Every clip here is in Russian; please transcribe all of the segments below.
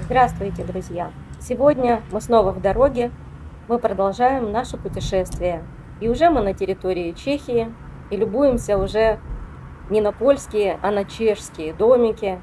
Здравствуйте, друзья! Сегодня мы снова в дороге, мы продолжаем наше путешествие. И уже мы на территории Чехии и любуемся уже не на польские, а на чешские домики.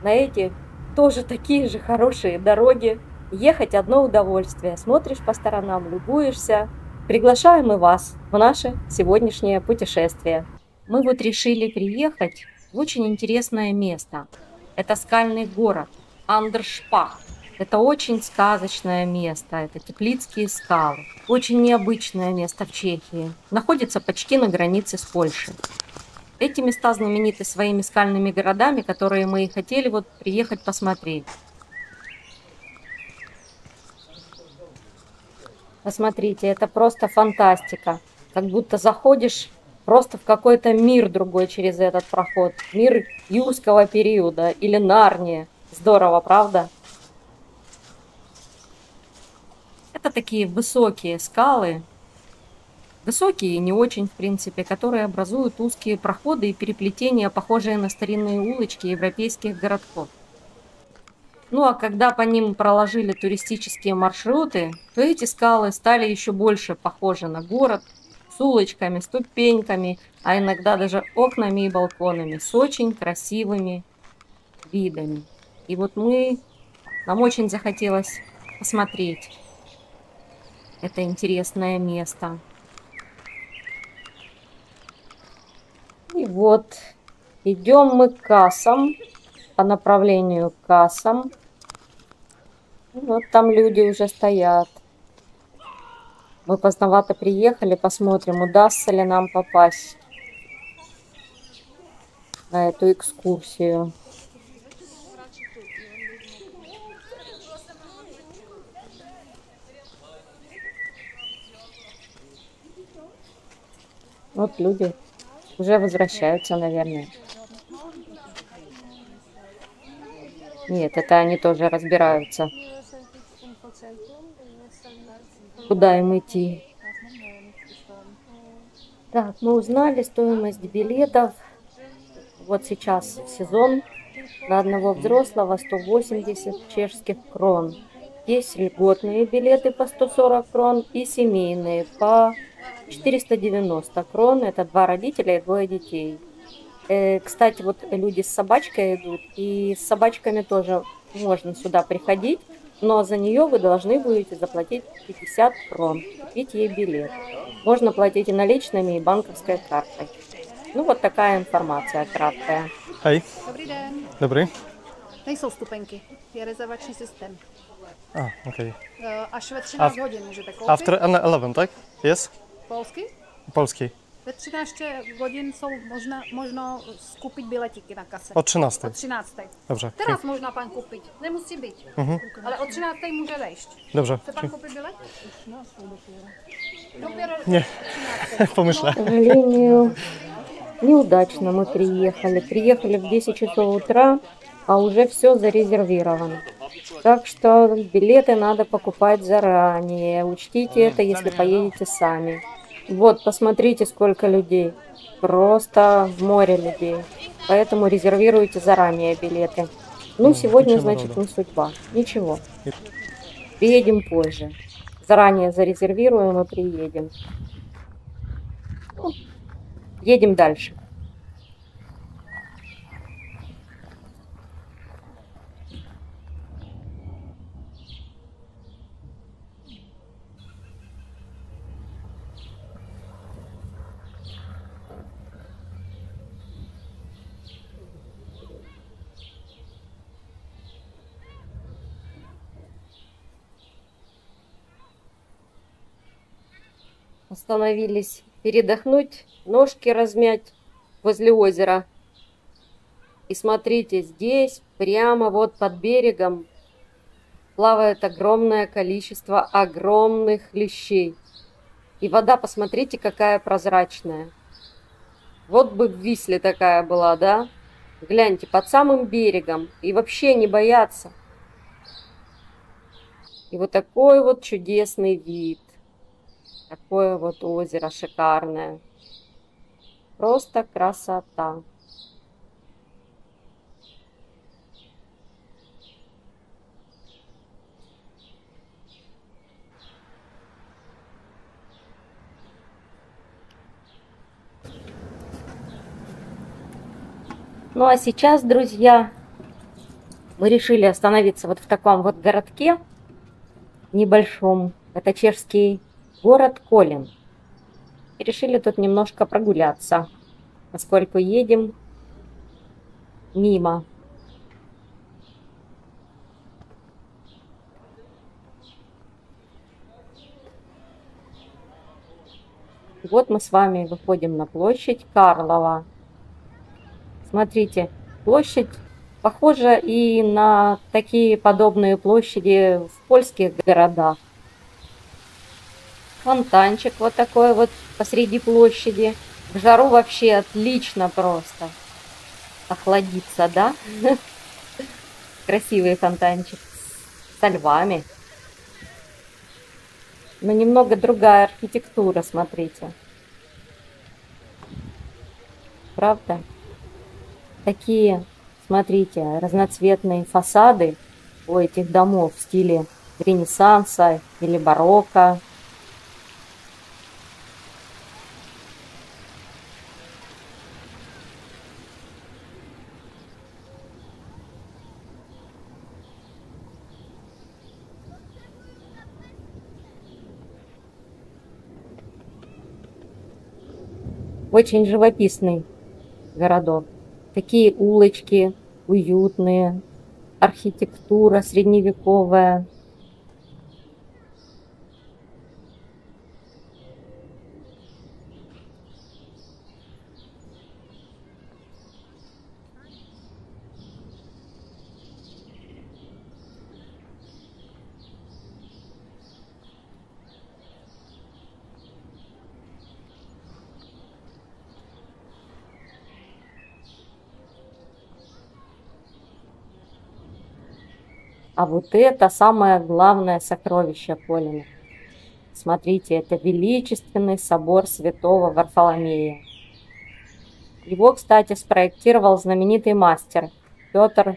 На эти тоже такие же хорошие дороги. Ехать одно удовольствие. Смотришь по сторонам, любуешься. Приглашаем и вас в наше сегодняшнее путешествие. Мы вот решили приехать в очень интересное место. Это скальный город Андершпах. Это очень сказочное место, это Теплицкие скалы. Очень необычное место в Чехии. Находится почти на границе с Польшей. Эти места знамениты своими скальными городами, которые мы и хотели вот приехать посмотреть. Посмотрите, это просто фантастика. Как будто заходишь просто в какой-то мир другой через этот проход. Мир юрского периода или Нарния. Здорово, правда? Это такие высокие скалы, высокие и не очень, в принципе, которые образуют узкие проходы и переплетения, похожие на старинные улочки европейских городков. Ну а когда по ним проложили туристические маршруты, то эти скалы стали еще больше похожи на город, с улочками, ступеньками, а иногда даже окнами и балконами, с очень красивыми видами. И вот нам очень захотелось посмотреть это интересное место. И вот идем мы к кассам, по направлению к кассам. Вот там люди уже стоят. Мы поздновато приехали, посмотрим, удастся ли нам попасть на эту экскурсию. Вот люди уже возвращаются, наверное. Нет, это они тоже разбираются, куда им идти. Так, мы узнали стоимость билетов. Вот сейчас сезон. На одного взрослого 180 чешских крон. Есть льготные билеты по 140 крон и семейные по 490 крон. Это 2 родителя и 2 детей. Кстати, вот люди с собачкой идут, и с собачками тоже можно сюда приходить, но за нее вы должны будете заплатить 50 крон, купить ей билет. Можно платить и наличными, и банковской картой. Ну, вот такая информация краткая. Hej, Dobrý den. dobrý. Nejsou vstupenky, je rezervační systém. Okay. Až ve 13 hodin můžete koupit. After 11, tak? Yes? Polsky? Polský. Ve 13 hodin jsou možno skupit biletiky na kase. Od 13. Od 13. Dobře. Teraz možná pan koupit. Nemusí být. Ale od 13 může vejít. Dobře. Chce pan koupit bilet? Dopiero Nie, pomyślę. К сожалению, неудачно мы приехали. Приехали в 10 часов утра, а уже все зарезервировано. Так что билеты надо покупать заранее. Учтите это, если поедете сами. Вот, посмотрите, сколько людей. Просто в море людей. Поэтому резервируйте заранее билеты. Ну, сегодня, значит, не судьба. Ничего. Приедем позже. Заранее зарезервируем и приедем. Ну, едем дальше. Остановились передохнуть, ножки размять возле озера. И смотрите, здесь прямо вот под берегом плавает огромное количество огромных лещей. И вода, посмотрите, какая прозрачная. Вот бы в Висле такая была, да? Гляньте, под самым берегом. И вообще не бояться. И вот такой вот чудесный вид. Такое вот озеро шикарное. Просто красота. Ну а сейчас, друзья, мы решили остановиться вот в таком вот городке небольшом. Это чешский город Колин. И решили тут немножко прогуляться, поскольку едем мимо. Вот мы с вами выходим на площадь Карлова. Смотрите, площадь похожа и на такие подобные площади в польских городах. Фонтанчик вот такой вот посреди площади. В жару вообще отлично просто. Охладиться, да? Красивый фонтанчик со львами. Но немного другая архитектура, смотрите. Правда? Такие, смотрите, разноцветные фасады у этих домов в стиле Ренессанса или барокко. Очень живописный городок. Такие улочки уютные, архитектура средневековая. А вот это самое главное сокровище Колина. Смотрите, это величественный собор святого Варфоломея. Его, кстати, спроектировал знаменитый мастер Петр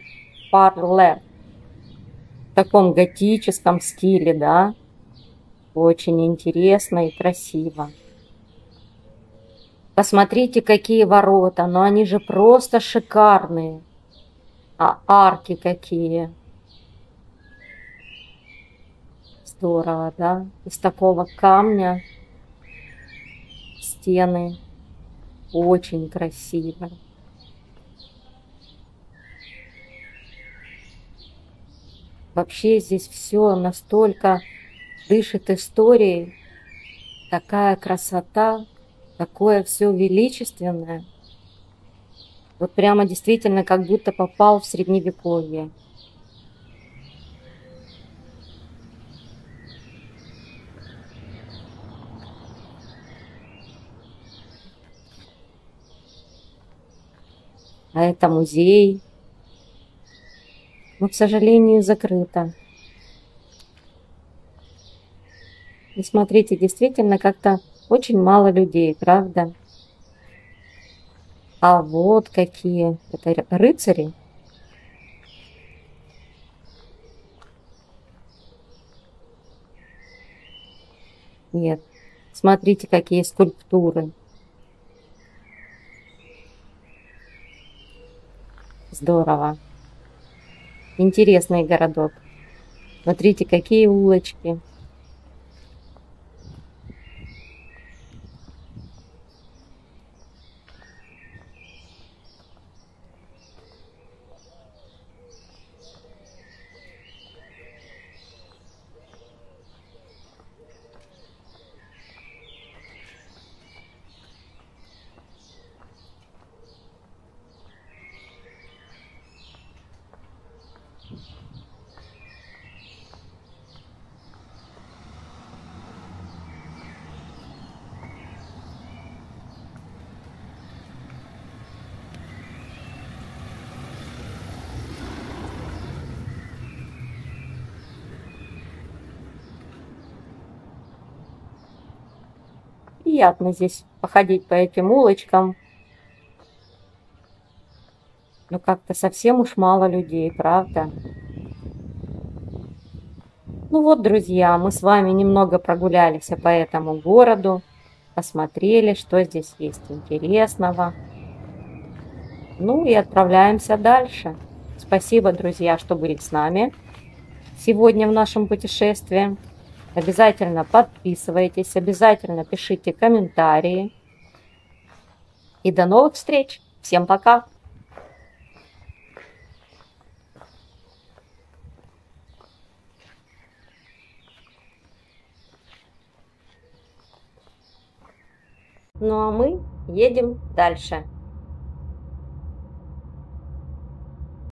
Парлер. В таком готическом стиле, да? Очень интересно и красиво. Посмотрите, какие ворота, но они же просто шикарные. А арки какие. Здорово, да? Из такого камня стены. Очень красиво. Вообще здесь все настолько дышит историей. Такая красота, такое все величественное. Вот прямо действительно как будто попал в средневековье. А это музей. Но, к сожалению, закрыто. И смотрите, действительно как-то очень мало людей, правда? А вот какие. Это рыцари. Нет. Смотрите, какие скульптуры. Здорово. Интересный городок. Смотрите, какие улочки. Приятно здесь походить по этим улочкам. Но как-то совсем уж мало людей, правда? Ну вот, друзья, мы с вами немного прогулялись по этому городу, посмотрели, что здесь есть интересного. Ну и отправляемся дальше. Спасибо, друзья, что были с нами сегодня в нашем путешествии. Обязательно подписывайтесь, обязательно пишите комментарии. И до новых встреч. Всем пока! Ну а мы едем дальше.